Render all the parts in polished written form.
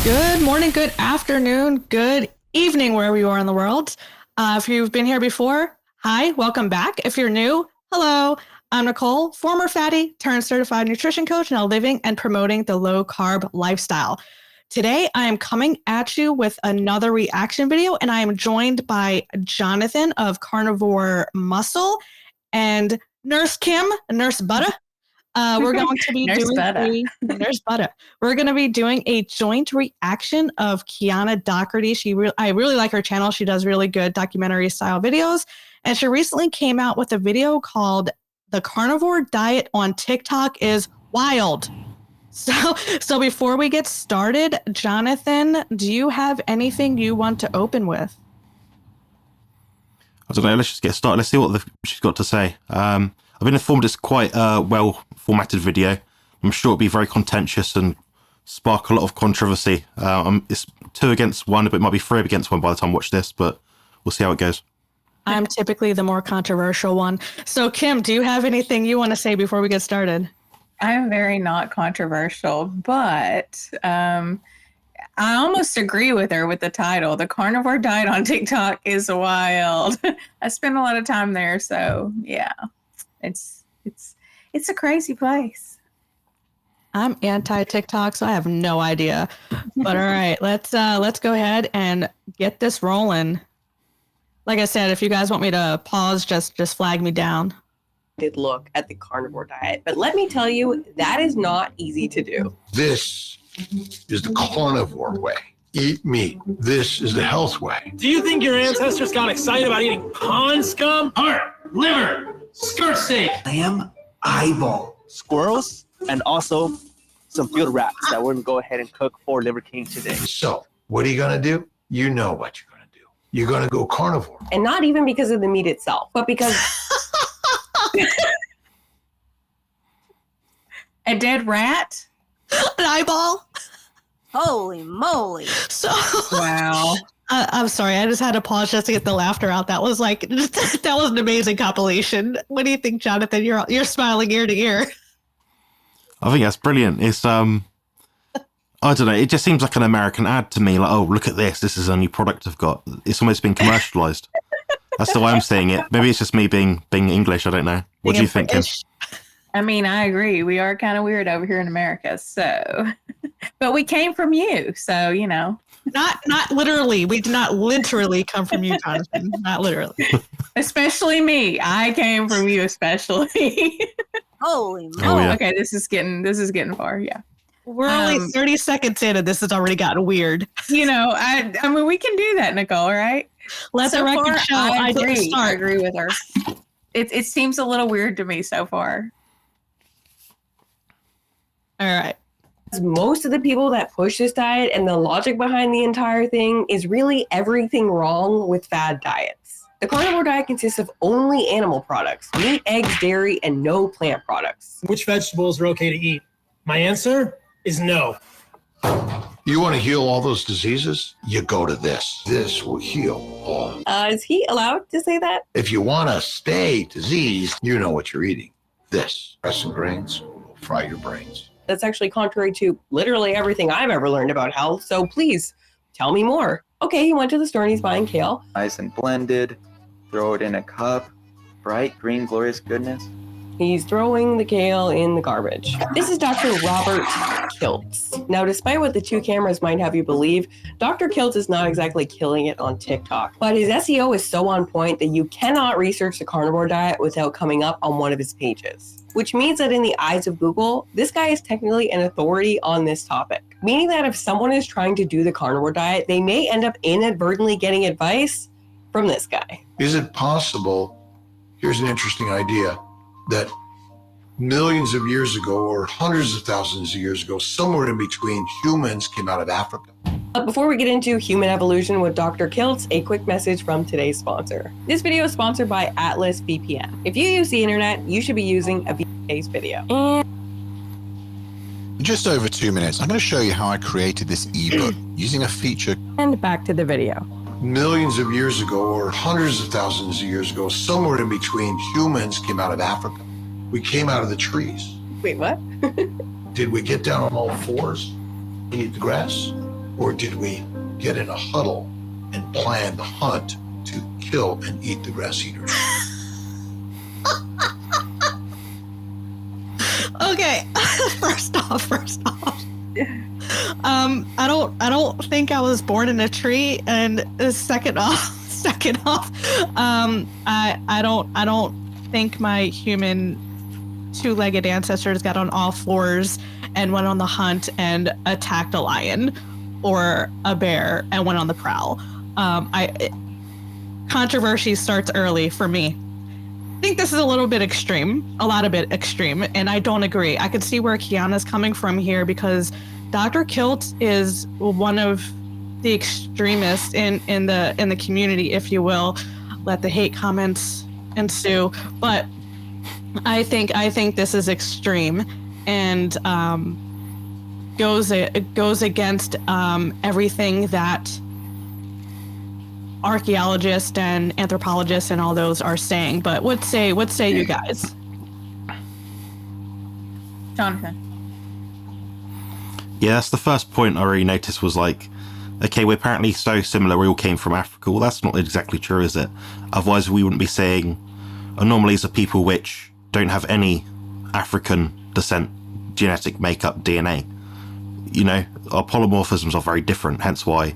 Good morning, good afternoon, good evening, wherever you are in the world. If you've been here before, hi, welcome back. If you're new, hello. I'm Nicole, former fatty turned certified nutrition coach, now living and promoting the low carb lifestyle. Today, I am coming at you with another reaction video, and I am joined by Jonathan of Carnivore Muscle and Nurse Kim, Nurse Butter. We're going to be Nurse Butter. We're going to be doing a joint reaction of Kiana Doherty. I really like her channel. She does really good documentary style videos. And she recently came out with a video called "The Carnivore Diet on TikTok is Wild." So before we get started, Jonathan, do you have anything you want to open with? I don't know. Let's just get started. Let's see what she's got to say. I've been informed it's quite a well-formatted video. I'm sure it'll be very contentious and spark a lot of controversy. It's 2 against 1, but it might be 3 against 1 by the time I watch this, but we'll see how it goes. I'm typically the more controversial one. So, Kim, do you have anything you want to say before we get started? I'm very not controversial, but I almost agree with her with the title. The carnivore diet on TikTok is wild. I spend a lot of time there, so yeah. It's a crazy place. I'm anti-TikTok, so I have no idea. But all right, let's go ahead and get this rolling. Like I said, if you guys want me to pause, just flag me down. Did look at the carnivore diet, but let me tell you, that is not easy to do. This is the carnivore way. Eat meat. This is the health way. Do you think your ancestors got excited about eating pond scum? Heart, liver, skirt steak, lamb eyeball, squirrels, and also some field rats that we're gonna go ahead and cook for Liver King today. So, what are you gonna do? You know what you're gonna do. You're gonna go carnivore. And not even because of the meat itself, but because A dead rat? An eyeball? Holy moly. So Wow. I'm sorry, I just had to pause just to get the laughter out. That was an amazing compilation. What do you think, Jonathan? You're smiling ear to ear. I think that's brilliant. It's I don't know. It just seems like an American ad to me. Like, oh, look at this. This is a new product I've got. It's almost been commercialized. That's the way I'm seeing it. Maybe it's just me being English. I don't know. What do you think, Kim? I mean, I agree. We are kind of weird over here in America, so. But we came from you, so, you know. Not literally. We did not literally come from you, Jonathan. Not literally. Especially me. I came from you, especially. Holy moly. Oh, yeah. Okay, this is getting far, yeah. We're only 30 seconds in, and this has already gotten weird. You know, I mean, we can do that, Nicole, right? Let the record show. I didn't I start. agree with her. It seems a little weird to me so far. All right. most of the people that push this diet and the logic behind the entire thing is really everything wrong with fad diets. The carnivore diet consists of only animal products, meat, eggs, dairy, and no plant products. Which vegetables are okay to eat? My answer is no. You want to heal all those diseases? You go to this. This will heal all. Is he allowed to say that? If you want to stay diseased, you know what you're eating. This. Crescent grains will fry your brains. That's actually contrary to literally everything I've ever learned about health, so please tell me more. Okay, he went to the store and he's buying kale. Nice and blended. Throw it in a cup. Bright green, glorious goodness. He's throwing the kale in the garbage. This is Dr. Robert Kiltz. Now, despite what the two cameras might have you believe, Dr. Kiltz is not exactly killing it on TikTok. But his SEO is so on point that you cannot research the carnivore diet without coming up on one of his pages. Which means that in the eyes of Google, this guy is technically an authority on this topic. Meaning that if someone is trying to do the carnivore diet, they may end up inadvertently getting advice from this guy. Is it possible, here's an interesting idea, that millions of years ago or hundreds of thousands of years ago, somewhere in between, humans came out of Africa? But before we get into human evolution with Dr. Kiltz, a quick message from today's sponsor. This video is sponsored by Atlas VPN. If you use the internet, you should be using a VPN's video. In just over 2 minutes, I'm going to show you how I created this ebook using a feature. And back to the video. Millions of years ago or hundreds of thousands of years ago, somewhere in between, humans came out of Africa. We came out of the trees. Wait, what? Did we get down on all fours and eat the grass? Or did we get in a huddle and plan the hunt to kill and eat the grass eaters? Okay, first off, I don't think I was born in a tree, and second off, I don't think my human two-legged ancestors got on all fours and went on the hunt and attacked a lion or a bear and went on the prowl. Controversy starts early for me. I think this is a lot bit extreme, and I don't agree. I can see where Kiana's coming from here, because Dr. Kilt is one of the extremists in the community, if you will. Let the hate comments ensue, but I think this is extreme and goes against everything that archaeologists and anthropologists and all those are saying. But what say you guys? Jonathan. Yeah, that's the first point I really noticed was like, okay, we're apparently so similar, we all came from Africa. Well, that's not exactly true, is it? Otherwise, we wouldn't be saying anomalies are people which don't have any African descent, genetic makeup, DNA. You know, our polymorphisms are very different, hence why,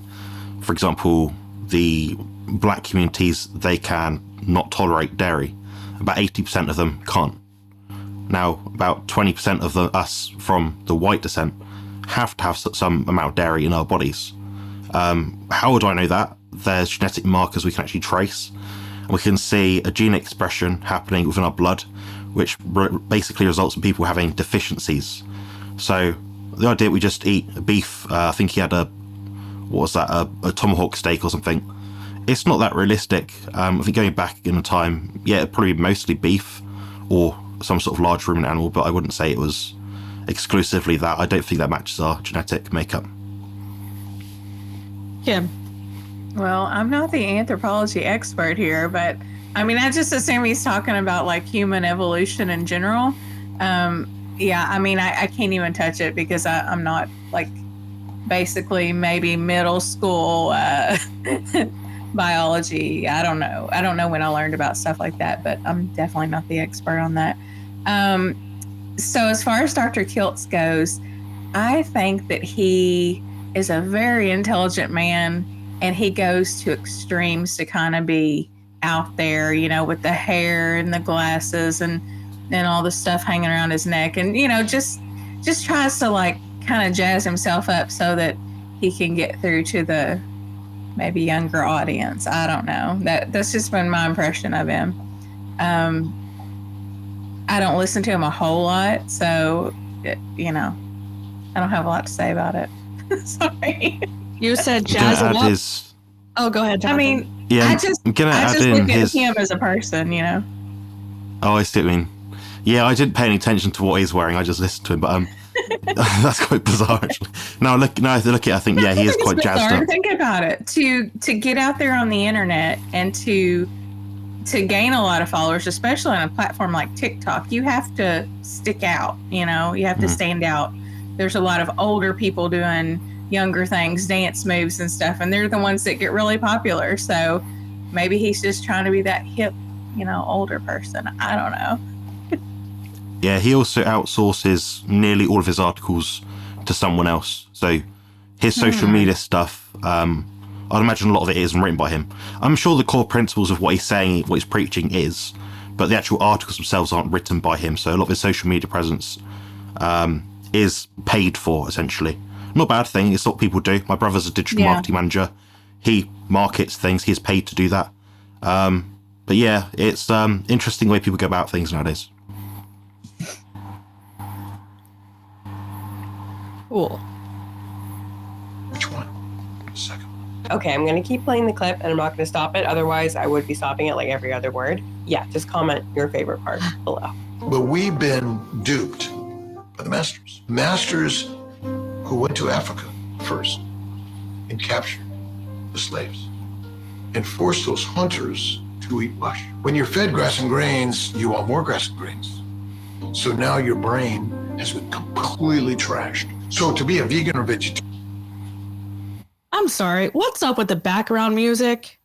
for example, the black communities, they can not tolerate dairy. About 80% of them can't. Now, about 20% of us from the white descent have to have some amount of dairy in our bodies. How would I know that? There's genetic markers we can actually trace. And we can see a gene expression happening within our blood, which basically results in people having deficiencies. So the idea we just eat beef, I think he had a tomahawk steak or something. It's not that realistic. I think going back in the time, yeah, it'd probably be mostly beef or some sort of large ruminant animal, but I wouldn't say it was exclusively that. I don't think that matches our genetic makeup. Kim. Well, I'm not the anthropology expert here, but I mean, I just assume he's talking about like human evolution in general. Yeah, I mean, I can't even touch it because I'm not like basically maybe middle school biology. I don't know when I learned about stuff like that, but I'm definitely not the expert on that. So as far as Dr. Kiltz goes, I think that he is a very intelligent man, and he goes to extremes to kind of be out there, you know, with the hair and the glasses and all the stuff hanging around his neck, and you know, just tries to like kind of jazz himself up so that he can get through to the maybe younger audience. I don't know. That's just been my impression of him. I don't listen to him a whole lot, so you know, I don't have a lot to say about it. Sorry. You said jazz him up. Oh, go ahead, Jonathan. I mean, yeah, I just look at him as a person, you know. Oh, I see what you mean. Yeah, I didn't pay any attention to what he's wearing. I just listened to him, but that's quite bizarre, actually. Now look at it, I think, yeah, he is quite jazzed up. Think about it. To get out there on the internet and to gain a lot of followers, especially on a platform like TikTok, you have to stick out, you know, you have to stand out. There's a lot of older people doing younger things, dance moves and stuff, and they're the ones that get really popular. So maybe he's just trying to be that hip, you know, older person. I don't know. Yeah, he also outsources nearly all of his articles to someone else. So his social media stuff, I'd imagine a lot of it isn't written by him. I'm sure the core principles of what he's saying, what he's preaching is, but the actual articles themselves aren't written by him. So a lot of his social media presence is paid for, essentially. Not a bad thing. It's what people do. My brother's a digital marketing manager. He markets things. He's paid to do that. But yeah, it's interesting the way people go about things nowadays. Cool. Which one? The second one. Okay, I'm going to keep playing the clip and I'm not going to stop it. Otherwise, I would be stopping it like every other word. Yeah, just comment your favorite part below. But we've been duped by the masters. Masters who went to Africa first and captured the slaves and forced those hunters to eat bush. When you're fed grass and grains, you want more grass and grains. So now your brain has been completely trashed. So to be a vegan or vegetarian, I'm sorry. What's up with the background music?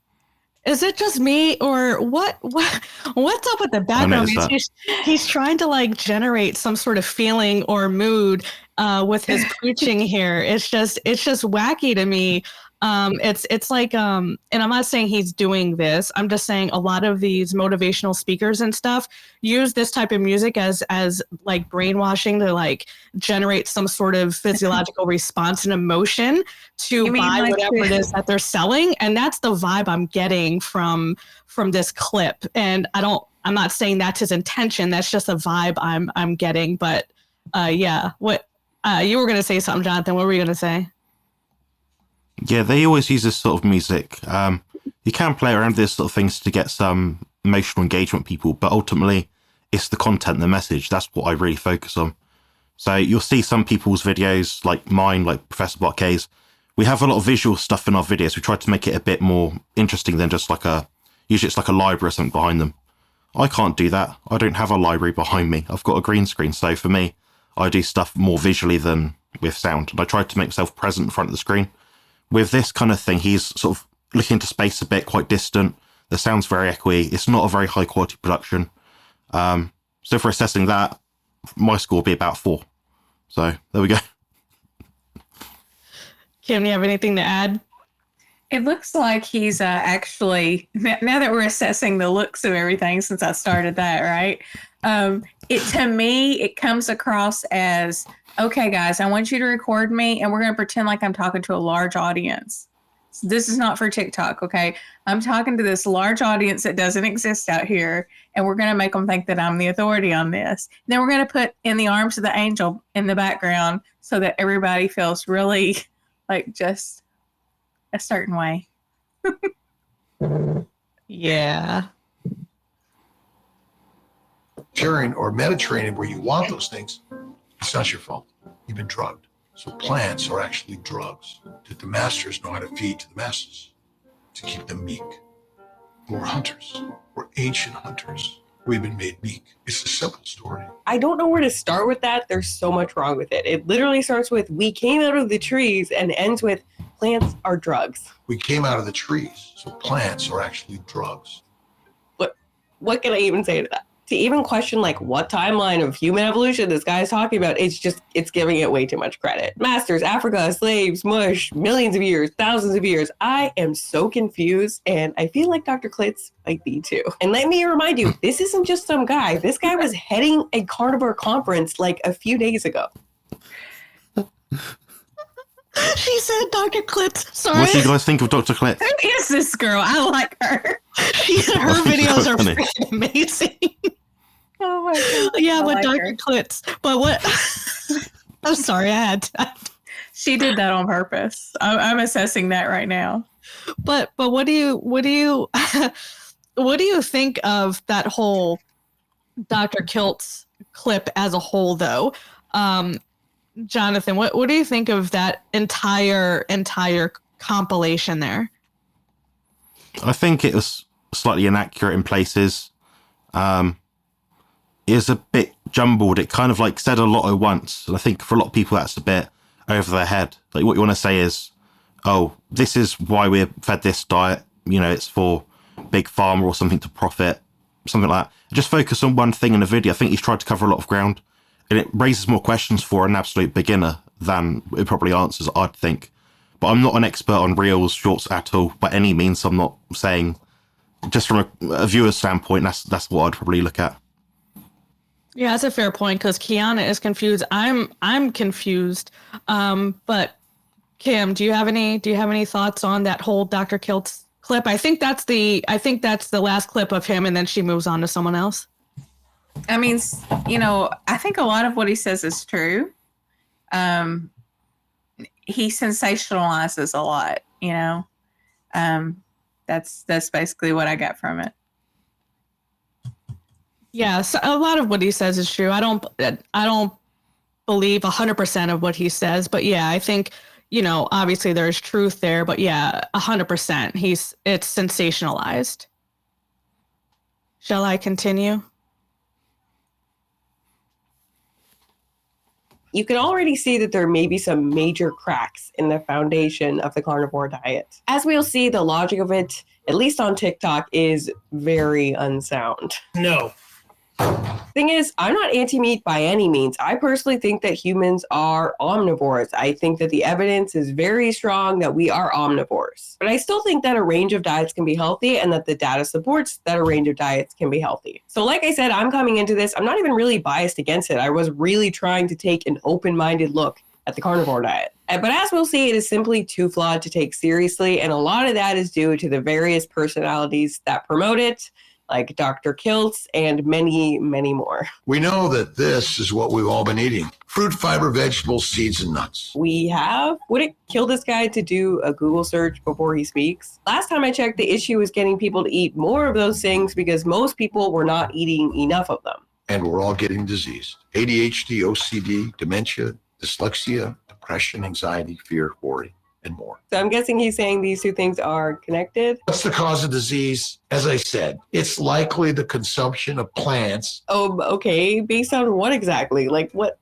Is it just me, or what's up with the background noticed music? He's trying to like generate some sort of feeling or mood with his preaching here. It's just wacky to me. It's like and I'm not saying he's doing this. I'm just saying a lot of these motivational speakers and stuff use this type of music as like brainwashing to like generate some sort of physiological response and emotion to buy like whatever it is that they're selling. And that's the vibe I'm getting from this clip. And I'm not saying that's his intention. That's just a vibe I'm getting. But yeah, what you were gonna say something, Jonathan. What were you gonna say? Yeah, they always use this sort of music. You can play around with this sort of things to get some emotional engagement with people, but ultimately it's the content, the message. That's what I really focus on. So you'll see some people's videos, like mine, like Professor Barkay's. We have a lot of visual stuff in our videos. We try to make it a bit more interesting than just usually it's like a library or something behind them. I can't do that. I don't have a library behind me. I've got a green screen. So for me, I do stuff more visually than with sound. And I try to make myself present in front of the screen. With this kind of thing, he's sort of looking into space a bit, quite distant. The sound's very echoey. It's not a very high quality production. So for assessing that, my score will be about 4. So there we go. Kim, you have anything to add? It looks like he's actually, now that we're assessing the looks of everything since I started that, right? To me, it comes across as, okay, guys, I want you to record me and we're going to pretend like I'm talking to a large audience. This is not for TikTok, okay? I'm talking to this large audience that doesn't exist out here, and we're going to make them think that I'm the authority on this. Then we're going to put In the Arms of the Angel in the background so that everybody feels really like just a certain way. Yeah. Sharing or Mediterranean where you want those things, it's not your fault. You've been drugged. So plants are actually drugs that the masters know how to feed to the masses to keep them meek. We're hunters. We're ancient hunters. We've been made meek. It's a simple story. I don't know where to start with that. There's so much wrong with it. It literally starts with we came out of the trees and ends with plants are drugs. We came out of the trees, so plants are actually drugs. What can I even say to that? To even question like what timeline of human evolution this guy is talking about, it's giving it way too much credit. Masters, Africa, slaves, mush, millions of years, thousands of years. I am so confused, and I feel like Dr. Klitz might be too. And let me remind you, this isn't just some guy. This guy was heading a carnivore conference like a few days ago. She said Dr. Klitz. Sorry. What do you guys think of Dr. Klitz? Who is this girl? I like her. Her videos are freaking amazing. Oh my God. Yeah, I with like Dr. her. Klitz. But what? I'm sorry, I had to. She did that on purpose. I'm assessing that right now. But what do you what do you think of that whole Dr. Kilt's clip as a whole, though? Jonathan, what do you think of that entire compilation there? I think it was slightly inaccurate in places. It was a bit jumbled. It kind of like said a lot at once. And I think for a lot of people, that's a bit over their head. Like what you want to say is, oh, this is why we're fed this diet. You know, it's for big pharma or something to profit, something like that. Just focus on one thing in the video. I think he's tried to cover a lot of ground, and it raises more questions for an absolute beginner than it probably answers, I'd think. But I'm not an expert on reels, shorts at all, by any means. I'm not saying, just from a viewer's standpoint, that's what I'd probably look at. Yeah, that's a fair point, because Kiana is confused. I'm confused. But Kim, do you have any thoughts on that whole Dr. Kilt's clip? I think that's the last clip of him, and then she moves on to someone else. I mean, you know, I think a lot of what he says is true. He sensationalizes a lot, you know. That's basically what I got from it. Yeah, so a lot of what he says is true. I don't believe 100% of what he says, but yeah, I think, you know, obviously there's truth there, but yeah, 100%. It's sensationalized. Shall I continue? you can already see that there may be some major cracks in the foundation of the carnivore diet. As we'll see, the logic of it, at least on TikTok, is very unsound. No. Thing is, I'm not anti-meat by any means. I personally think that humans are omnivores. I think that the evidence is very strong that we are omnivores. But I still think that a range of diets can be healthy and that the data supports that a range of diets can be healthy. So like I said, I'm coming into this, I'm not even really biased against it. I was really trying to take an open-minded look at the carnivore diet. But as we'll see, it is simply too flawed to take seriously, and a lot of that is due to the various personalities that promote it, like Dr. Kiltz and many, many more. We know that this is what we've all been eating. Fruit, fiber, vegetables, seeds, and nuts. We have? Would it kill this guy to do a Google search before he speaks? Last time I checked, the issue was getting people to eat more of those things because most people were not eating enough of them. And we're all getting diseased. ADHD, OCD, dementia, dyslexia, depression, anxiety, fear, worry, and more. So I'm guessing he's saying these two things are connected. What's the cause of disease? As I said, it's likely the consumption of plants. Oh, okay. Based on what exactly? Like what?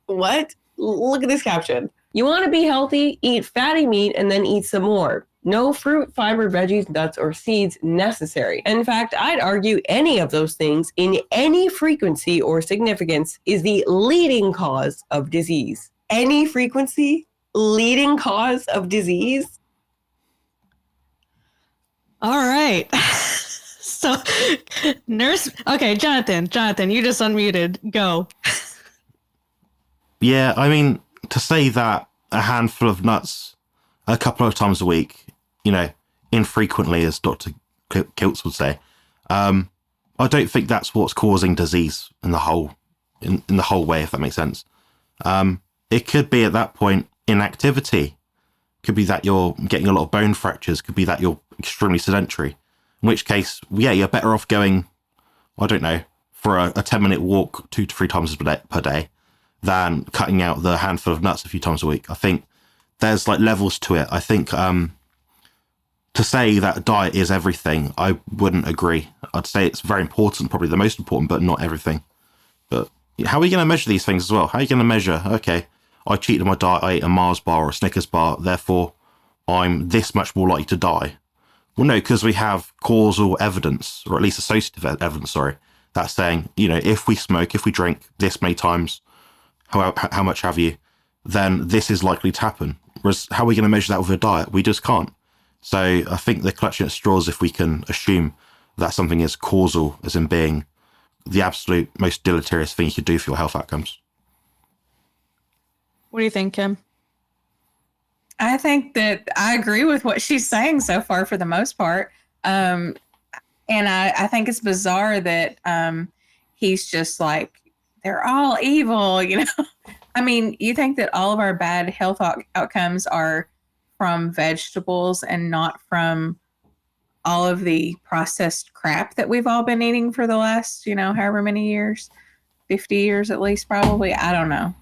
Look at this caption. You want to be healthy, eat fatty meat, and then eat some more. No fruit, fiber, veggies, nuts, or seeds necessary. In fact, I'd argue any of those things in any frequency or significance is the leading cause of disease. Any frequency? Leading cause of disease? All right. So, nurse. Okay, Jonathan, you just unmuted. Go. Yeah, I mean, to say that a handful of nuts a couple of times a week, infrequently, as Dr. Kiltz would say, I don't think that's what's causing disease in the whole way, if that makes sense. It could be at that point inactivity. Could be that you're getting a lot of bone fractures. Could be that you're extremely sedentary. In which case, yeah, you're better off going, I don't know, for a 10-minute walk 2 to 3 times per day than cutting out the handful of nuts a few times a week. I think there's like levels to it. I think to say that diet is everything, I wouldn't agree. I'd say it's very important, probably the most important, but not everything. But how are you going to measure these things as well? How are you going to measure, okay, I cheated on my diet, I ate a Mars bar or a Snickers bar, therefore I'm this much more likely to die? Well, no, because we have causal evidence, or at least associative evidence, that's saying, if we smoke, if we drink this many times, how much have you, then this is likely to happen. Whereas how are we going to measure that with a diet? We just can't. So I think they're clutching at straws if we can assume that something is causal, as in being the absolute most deleterious thing you could do for your health outcomes. What do you think, Kim? I think that I agree with what she's saying so far for the most part. And I think it's bizarre that he's just like, they're all evil, I mean, you think that all of our bad health outcomes are from vegetables and not from all of the processed crap that we've all been eating for the last, however many years, 50 years at least, probably. I don't know.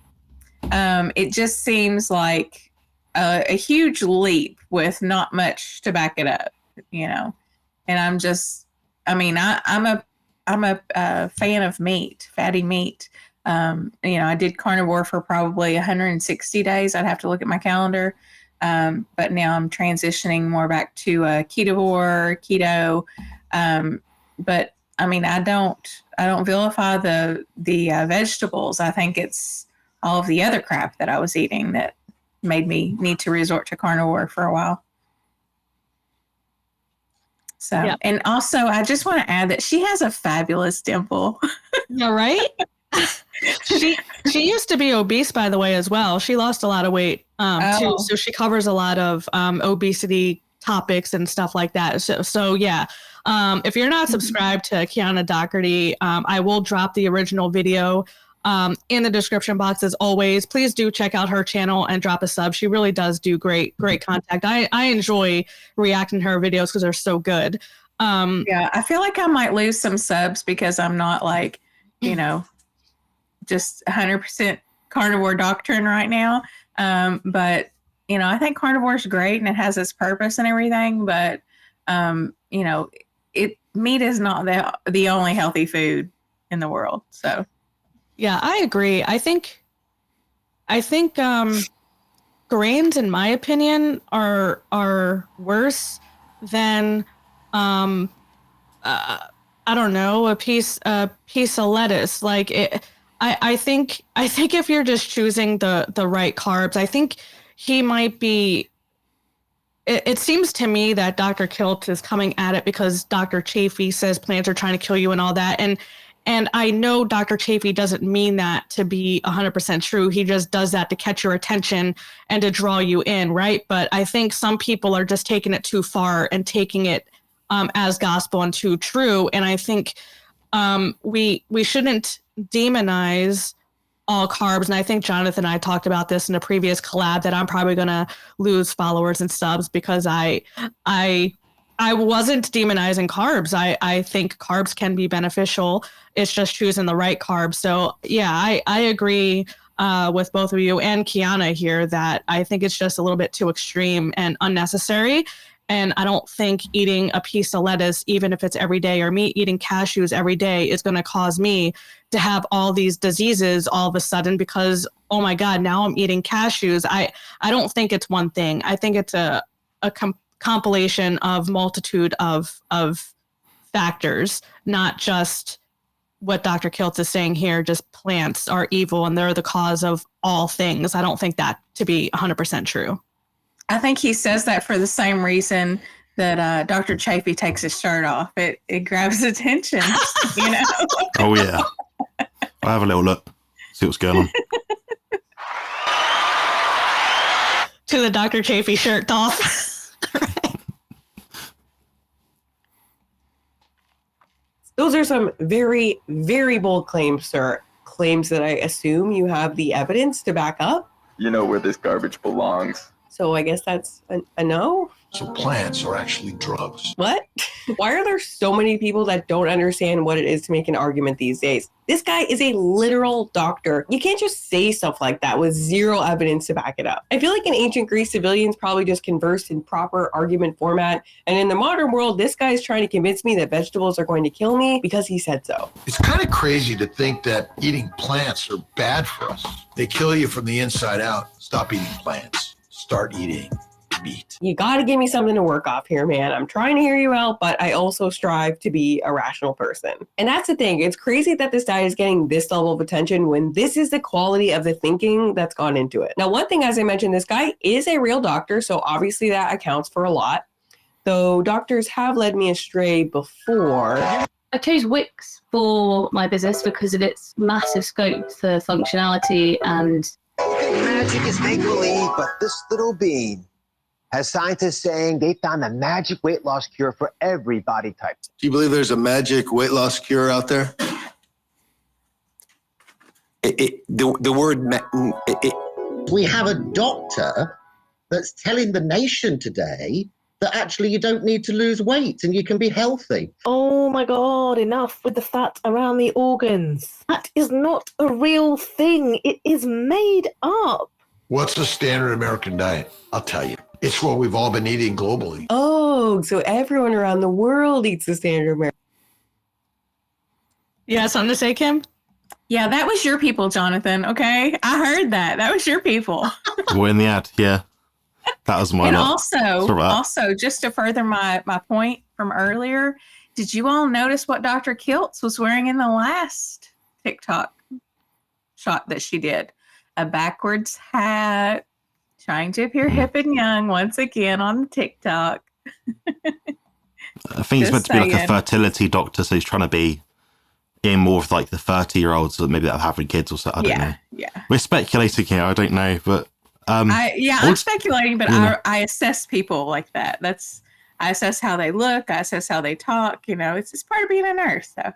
It just seems like a huge leap with not much to back it up, and I'm a fan of meat, fatty meat. I did carnivore for probably 160 days. I'd have to look at my calendar. But now I'm transitioning more back to keto. But I mean, I don't vilify the vegetables. I think it's all of the other crap that I was eating that made me need to resort to carnivore for a while. So, yeah. And also I just want to add that she has a fabulous dimple. Yeah, right? She used to be obese, by the way, as well. She lost a lot of weight too. So she covers a lot of obesity topics and stuff like that. So yeah. If you're not subscribed to Kiana Doherty, I will drop the original video in the description box as always. Please do check out her channel and drop a sub. She really does do great content. I enjoy reacting to her videos because they're so good. Yeah, I feel like I might lose some subs because I'm not like, just 100% carnivore doctrine right now. But, I think carnivore is great and it has its purpose and everything. But, meat is not the only healthy food in the world. So. Yeah, I agree. I think I think grains, in my opinion, are worse than I don't know, a piece of lettuce. Like I think if you're just choosing the right carbs, I think he might be. It seems to me that Dr. Kilt is coming at it because Dr. Chafee says plants are trying to kill you and all that. And I know Dr. Chafee doesn't mean that to be 100% true. He just does that to catch your attention and to draw you in, right? But I think some people are just taking it too far and taking it as gospel and too true. And I think we shouldn't demonize all carbs. And I think Jonathan and I talked about this in a previous collab that I'm probably going to lose followers and subs because I wasn't demonizing carbs. I think carbs can be beneficial. It's just choosing the right carbs. So yeah, I agree with both of you and Kiana here that I think it's just a little bit too extreme and unnecessary. And I don't think eating a piece of lettuce, even if it's every day, or me eating cashews every day is going to cause me to have all these diseases all of a sudden because, oh my God, now I'm eating cashews. I don't think it's one thing. I think it's a compilation of multitude of factors, not just what Dr. Kiltz is saying here, just plants are evil and they're the cause of all things. I don't think that to be 100% true. I think he says that for the same reason that Dr. Chafee takes his shirt off. It grabs attention, you know? Oh, yeah. I'll have a little look, see what's going on. To the Dr. Chafee shirt off. Those are some very, very bold claims, sir. Claims that I assume you have the evidence to back up. You know where this garbage belongs. So I guess that's a no? So plants are actually drugs. What? Why are there so many people that don't understand what it is to make an argument these days? This guy is a literal doctor. You can't just say stuff like that with zero evidence to back it up. I feel like in ancient Greece, civilians probably just conversed in proper argument format. And in the modern world, this guy is trying to convince me that vegetables are going to kill me because he said so. It's kind of crazy to think that eating plants are bad for us. They kill you from the inside out. Stop eating plants. Start eating meat. You got to give me something to work off here, man. I'm trying to hear you out, but I also strive to be a rational person. And that's the thing. It's crazy that this diet is getting this level of attention when this is the quality of the thinking that's gone into it. Now, one thing, as I mentioned, this guy is a real doctor, so obviously that accounts for a lot. Though doctors have led me astray before. I chose Wix for my business because of its massive scope for functionality and... Magic is make-believe, but this little bean has scientists saying they found the magic weight loss cure for every body type. Do you believe there's a magic weight loss cure out there? We have a doctor that's telling the nation today that actually you don't need to lose weight and you can be healthy. Oh my God, enough with the fat around the organs. That is not a real thing. It is made up. What's the standard American diet? I'll tell you. It's what we've all been eating globally. Oh, so everyone around the world eats the standard American. You got something to say, Kim? Yeah, that was your people, Jonathan, okay? I heard that. That was your people. We're in the ad, yeah. That was my And lot. also, just to further my point from earlier, did you all notice what Dr. Kiltz was wearing in the last TikTok shot that she did? A backwards hat, trying to appear hip and young once again on the TikTok. I think he's meant to be like a fertility doctor, so he's trying to be in more of like the 30-year-olds, so maybe that have having kids or so. I don't know. Yeah. We're speculating here. I don't know, but I'm speculating, but I assess people like that. I assess how they look. I assess how they talk. You know, it's part of being a nurse. So.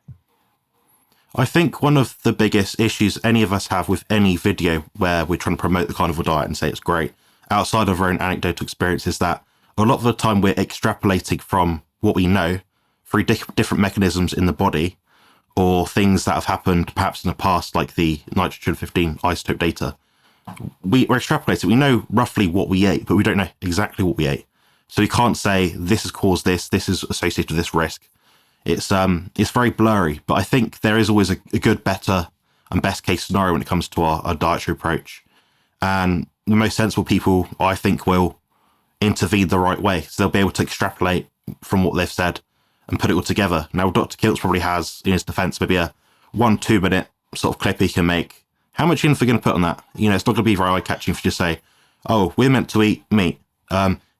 I think one of the biggest issues any of us have with any video where we're trying to promote the carnivore diet and say it's great, outside of our own anecdotal experience, is that a lot of the time we're extrapolating from what we know through different mechanisms in the body or things that have happened perhaps in the past, like the nitrogen-15 isotope data. We're extrapolating. We know roughly what we ate, but we don't know exactly what we ate. So we can't say this has caused this is associated with this risk. It's very blurry, but I think there is always a good, better, and best case scenario when it comes to our dietary approach. And the most sensible people, I think, will intervene the right way. So they'll be able to extrapolate from what they've said and put it all together. Now, Dr. Kiltz probably has, in his defense, maybe a 1-2 minute sort of clip he can make. How much info are you going to put on that? You know, it's not going to be very eye-catching if you just say, oh, we're meant to eat meat.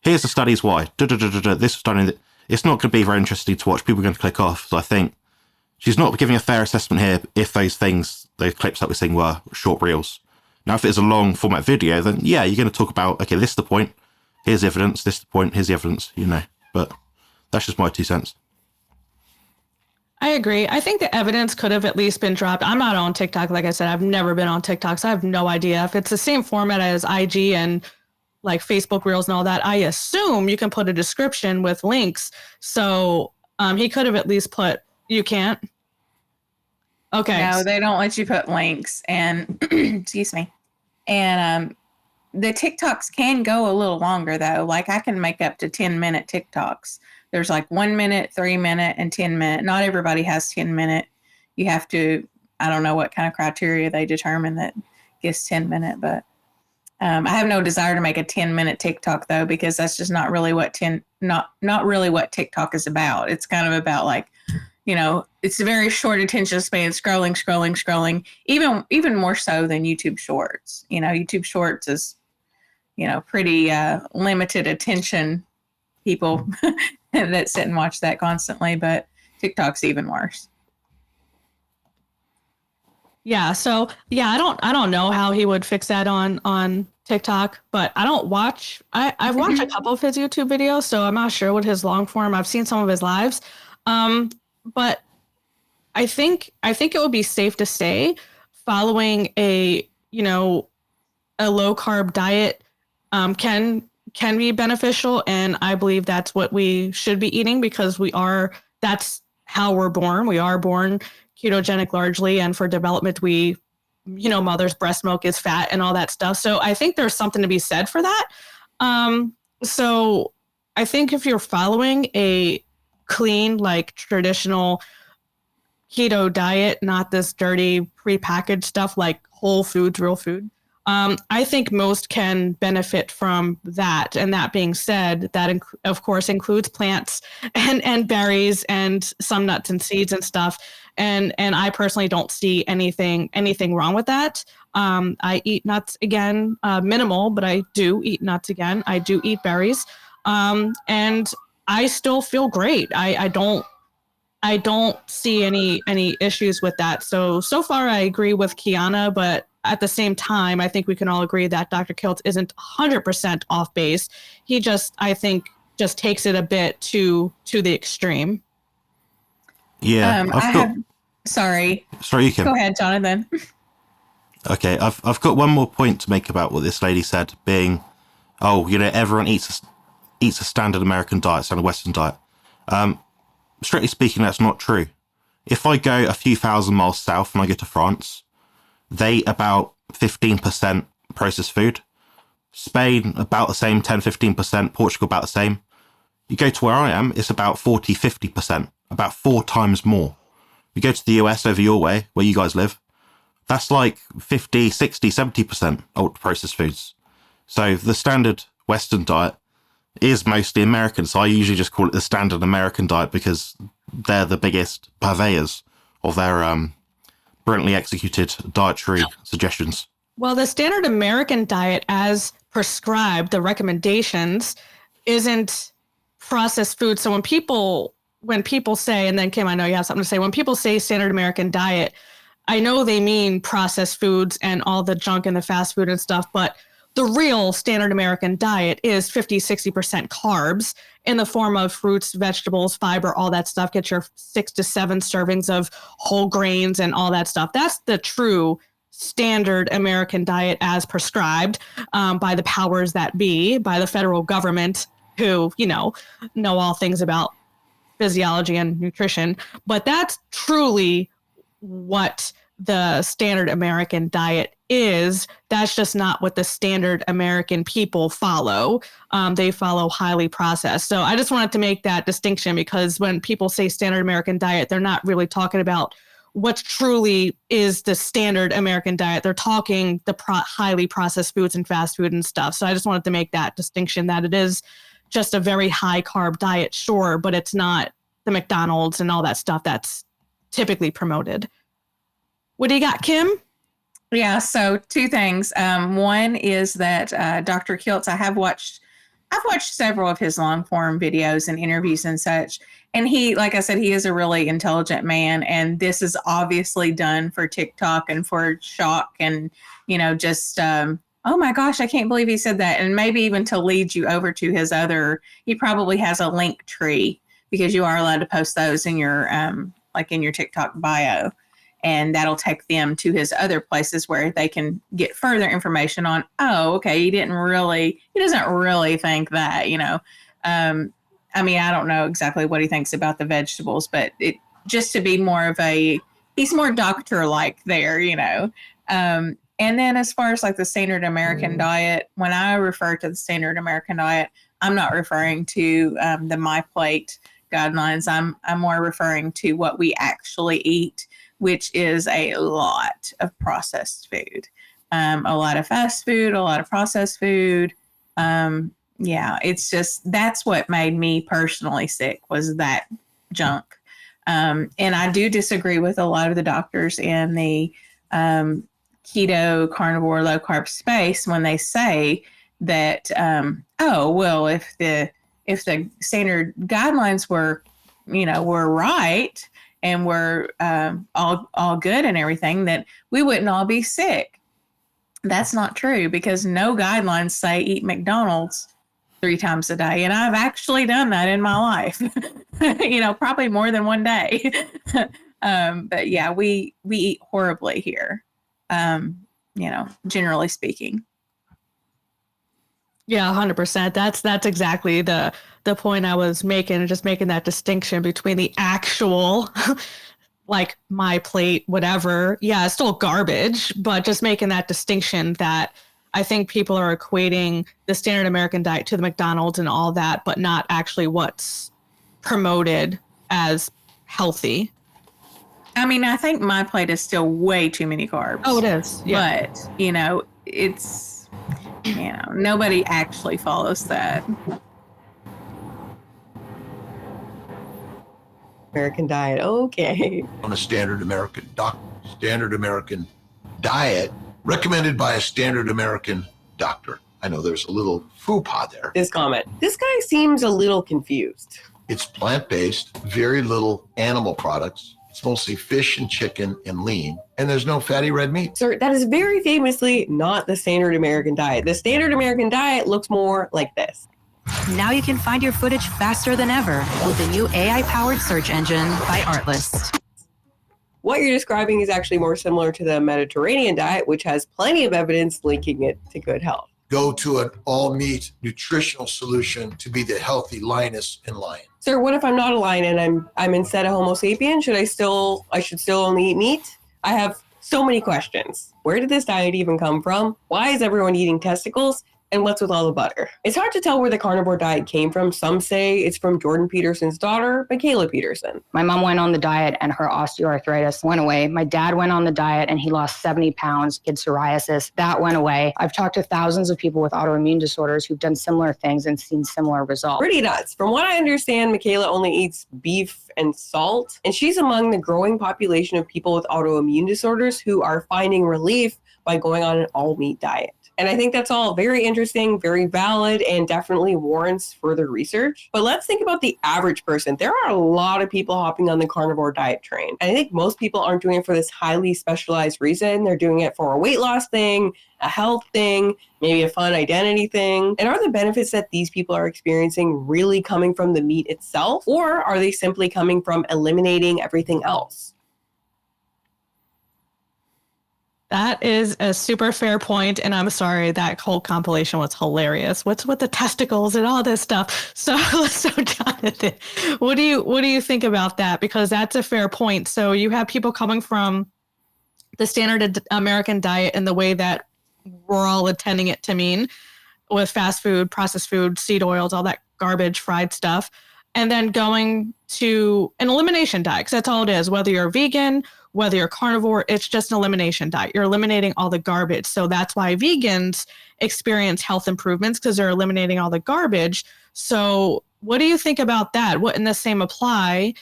Here's the studies why. This was done in... It's not going to be very interesting to watch. People are going to click off. So I think she's not giving a fair assessment here if those things, those clips that we're seeing were short reels. Now, if it's a long format video, then yeah, you're going to talk about, okay, this is the point. Here's the evidence. This is the point. Here's the evidence, you know. But that's just my 2 cents. I agree. I think the evidence could have at least been dropped. I'm not on TikTok. Like I said, I've never been on TikTok, so I have no idea. If it's the same format as IG and like Facebook Reels and all that, I assume you can put a description with links. So he could have at least put, you can't? Okay. No, they don't let you put links. And, excuse me. And the TikToks can go a little longer, though. Like I can make up to 10-minute TikToks. There's like 1 minute, 3 minute, and 10 minute. Not everybody has 10 minute. You have to, I don't know what kind of criteria they determine that gets 10 minute, but I have no desire to make a 10-minute TikTok though, because that's just not really what not really what TikTok is about. It's kind of about like, you know, it's a very short attention span, scrolling, even more so than YouTube Shorts. You know, YouTube Shorts is, you know, pretty limited attention people that sit and watch that constantly, but TikTok's even worse. Yeah, so yeah, I don't know how he would fix that on TikTok, but I don't watch. I've watched a couple of his YouTube videos, so I'm not sure what his long form. I've seen some of his lives, but I think it would be safe to say following a low carb diet can be beneficial, and I believe that's what we should be eating because that's how we're born. We are born ketogenic largely, and for development mother's breast milk is fat and all that stuff. So I think there's something to be said for that. So I think if you're following a clean, like traditional keto diet, not this dirty prepackaged stuff like Whole Foods, real food, I think most can benefit from that. And that being said, that of course includes plants and berries and some nuts and seeds and stuff. And I personally don't see anything wrong with that. I eat nuts again, minimal, but I do eat nuts again. I do eat berries, and I still feel great. I don't see any issues with that. So far I agree with Kiana, but at the same time, I think we can all agree that Dr. Kiltz isn't 100% off base. He I think takes it a bit to the extreme. Yeah. Sorry, you can. Go ahead, Jonathan. Okay, I've got one more point to make about what this lady said, being, everyone eats a standard American diet, standard Western diet. Strictly speaking, that's not true. If I go a few thousand miles south and I go to France, they eat about 15% processed food. Spain, about the same, 10-15%. Portugal, about the same. You go to where I am, it's about 40-50%, about 4 times more. You go to the US over your way, where you guys live, that's like 50, 60, 70% ultra processed foods. So the standard Western diet is mostly American. So I usually just call it the standard American diet because they're the biggest purveyors of their brilliantly executed dietary suggestions. Well, the standard American diet as prescribed, the recommendations, isn't processed food. So when people say, and then Kim, I know you have something to say, when people say standard American diet, I know they mean processed foods and all the junk and the fast food and stuff, but the real standard American diet is 50-60% carbs in the form of fruits, vegetables, fiber, all that stuff. Get your 6 to 7 servings of whole grains and all that stuff. That's the true standard American diet as prescribed by the powers that be, by the federal government, who, know all things about physiology and nutrition. But that's truly what the standard American diet is. That's just not what the standard American people follow. They follow highly processed. So I just wanted to make that distinction, because when people say standard American diet, they're not really talking about what truly is the standard American diet. They're talking the highly processed foods and fast food and stuff. So I just wanted to make that distinction that it is just a very high carb diet, sure, but it's not the McDonald's and all that stuff that's typically promoted. What do you got, Kim? Yeah, so two things. One is that Dr. Kiltz, I've watched several of his long form videos and interviews and such. And he, like I said, he is a really intelligent man. And this is obviously done for TikTok and for shock and, just, oh my gosh, I can't believe he said that. And maybe even to lead you over to his he probably has a link tree because you are allowed to post those in your, in your TikTok bio. And that'll take them to his other places where they can get further information on, oh, okay, he doesn't really think that, I don't know exactly what he thinks about the vegetables, but just to be more of he's more doctor-like there, And then as far as like the standard American diet, when I refer to the standard American diet, I'm not referring to the My Plate guidelines. I'm more referring to what we actually eat, which is a lot of processed food, a lot of fast food, a lot of processed food. It's just, that's what made me personally sick was that junk. And I do disagree with a lot of the doctors in the keto, carnivore, low carb space when they say that, if the standard guidelines were right, and we're all good and everything, that we wouldn't all be sick. That's not true because no guidelines say eat McDonald's 3 times a day. And I've actually done that in my life, probably more than one day. But yeah, we eat horribly here, generally speaking. Yeah, 100%. That's exactly the point I was making, just making that distinction between the actual, like My Plate, whatever. Yeah, it's still garbage, but just making that distinction that I think people are equating the standard American diet to the McDonald's and all that, but not actually what's promoted as healthy. I mean, I think My Plate is still way too many carbs. Oh, it is. Yeah. But, it's, nobody actually follows that. American diet. Okay. On a standard American diet recommended by a standard American doctor. I know there's a little faux pas there. This comment. This guy seems a little confused. It's plant-based, very little animal products. It's mostly fish and chicken and lean, and there's no fatty red meat. Sir, that is very famously not the standard American diet. The standard American diet looks more like this. Now you can find your footage faster than ever with the new AI-powered search engine by Artlist. What you're describing is actually more similar to the Mediterranean diet, which has plenty of evidence linking it to good health. Go to an all-meat nutritional solution to be the healthy lioness and lion. Sir, what if I'm not a lion and I'm instead a Homo sapien? I should still only eat meat? I have so many questions. Where did this diet even come from? Why is everyone eating testicles? And what's with all the butter? It's hard to tell where the carnivore diet came from. Some say it's from Jordan Peterson's daughter, Michaela Peterson. My mom went on the diet and her osteoarthritis went away. My dad went on the diet and he lost 70 pounds, he had psoriasis. That went away. I've talked to thousands of people with autoimmune disorders who've done similar things and seen similar results. Pretty nuts. From what I understand, Michaela only eats beef and salt, and she's among the growing population of people with autoimmune disorders who are finding relief by going on an all-meat diet. And I think that's all very interesting, very valid, and definitely warrants further research. But let's think about the average person. There are a lot of people hopping on the carnivore diet train. And I think most people aren't doing it for this highly specialized reason. They're doing it for a weight loss thing, a health thing, maybe a fun identity thing. And are the benefits that these people are experiencing really coming from the meat itself? Or are they simply coming from eliminating everything else? That is a super fair point, and I'm sorry, that whole compilation was hilarious. What's with the testicles and all this stuff? So Jonathan, what do you think about that? Because that's a fair point. So you have people coming from the standard American diet and the way that we're all intending it to mean, with fast food, processed food, seed oils, all that garbage, fried stuff, and then going to an elimination diet, because that's all it is. Whether you're vegan, whether you're carnivore, it's just an elimination diet. You're eliminating all the garbage. So that's why vegans experience health improvements, because they're eliminating all the garbage. So what do you think about that? Wouldn't the same apply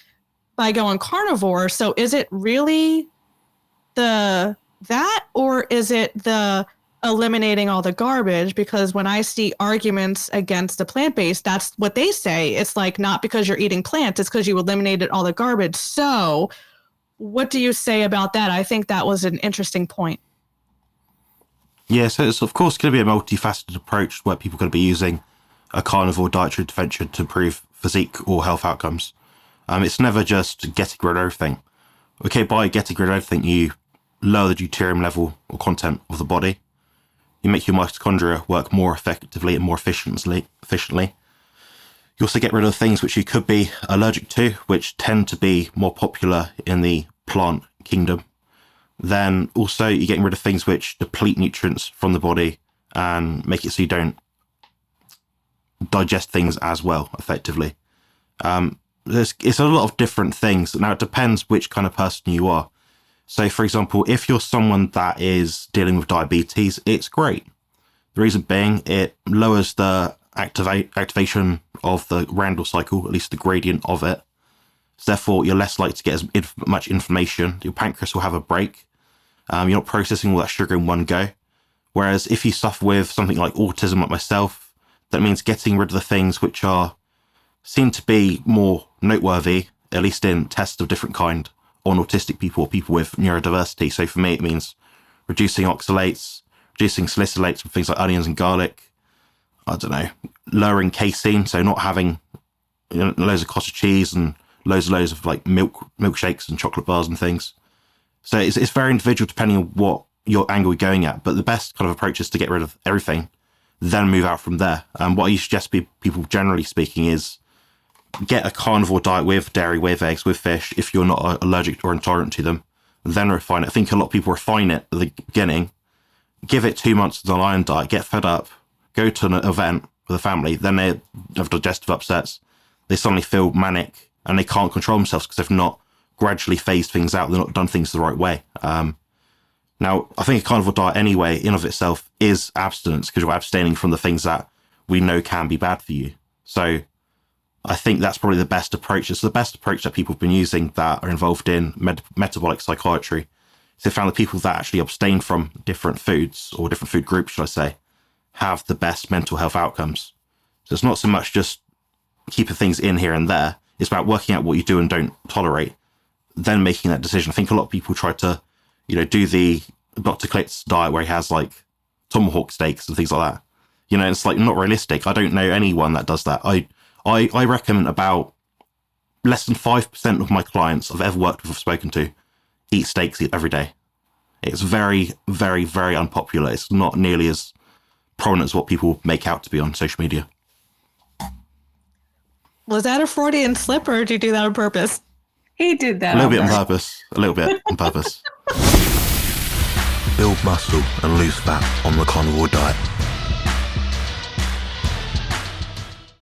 by going carnivore? So is it really that, or is it the eliminating all the garbage? Because when I see arguments against the plant-based, that's what they say. It's like, not because you're eating plants, it's because you eliminated all the garbage. So what do you say about that? I think that was an interesting point. Yeah, so it's of course going to be a multifaceted approach where people are going to be using a carnivore dietary intervention to improve physique or health outcomes. It's never just getting rid of everything. Okay, by getting rid of everything, you lower the deuterium level or content of the body. You make your mitochondria work more effectively and more efficiently. You also get rid of things which you could be allergic to, which tend to be more popular in the plant kingdom. Then also you're getting rid of things which deplete nutrients from the body and make it so you don't digest things as well effectively. It's a lot of different things. Now, it depends which kind of person you are. So, for example, if you're someone that is dealing with diabetes, it's great. The reason being, it lowers the activation of the Randall cycle, at least the gradient of it. So therefore, you're less likely to get as much inflammation. Your pancreas will have a break. You're not processing all that sugar in one go. Whereas if you suffer with something like autism, like myself, that means getting rid of the things which seem to be more noteworthy, at least in tests of different kind, on autistic people or people with neurodiversity. So for me, it means reducing oxalates, reducing salicylates from things like onions and garlic. I don't know, lowering casein, so not having loads of cottage cheese and loads of like milkshakes and chocolate bars and things. So it's very individual depending on what your angle you're going at. But the best kind of approach is to get rid of everything, then move out from there. And what I suggest people, generally speaking, is get a carnivore diet with dairy, with eggs, with fish, if you're not allergic or intolerant to them, then refine it. I think a lot of people refine it at the beginning, give it 2 months of the lion diet, get fed up, go to an event with a family, then they have digestive upsets, they suddenly feel manic, and they can't control themselves because they've not gradually phased things out, they've not done things the right way. Now, I think a carnivore diet anyway, in of itself, is abstinence, because you're abstaining from the things that we know can be bad for you. So I think that's probably the best approach. It's the best approach that people have been using that are involved in metabolic psychiatry. So they found the people that actually abstain from different foods, or different food groups, should I say, have the best mental health outcomes. So it's not so much just keeping things in here and there. It's about working out what you do and don't tolerate, then making that decision. I think a lot of people try to, do the Dr. Klitz diet where he has like tomahawk steaks and things like that. It's like not realistic. I don't know anyone that does that. I reckon about less than 5% of my clients I've ever worked with, I've spoken to, eat steaks every day. It's very, very, very unpopular. It's not nearly as prominent as what people make out to be on social media. Was that a Freudian slip, or did you do that on purpose? He did that A little bit on purpose. Build muscle and lose fat on the carnivore diet.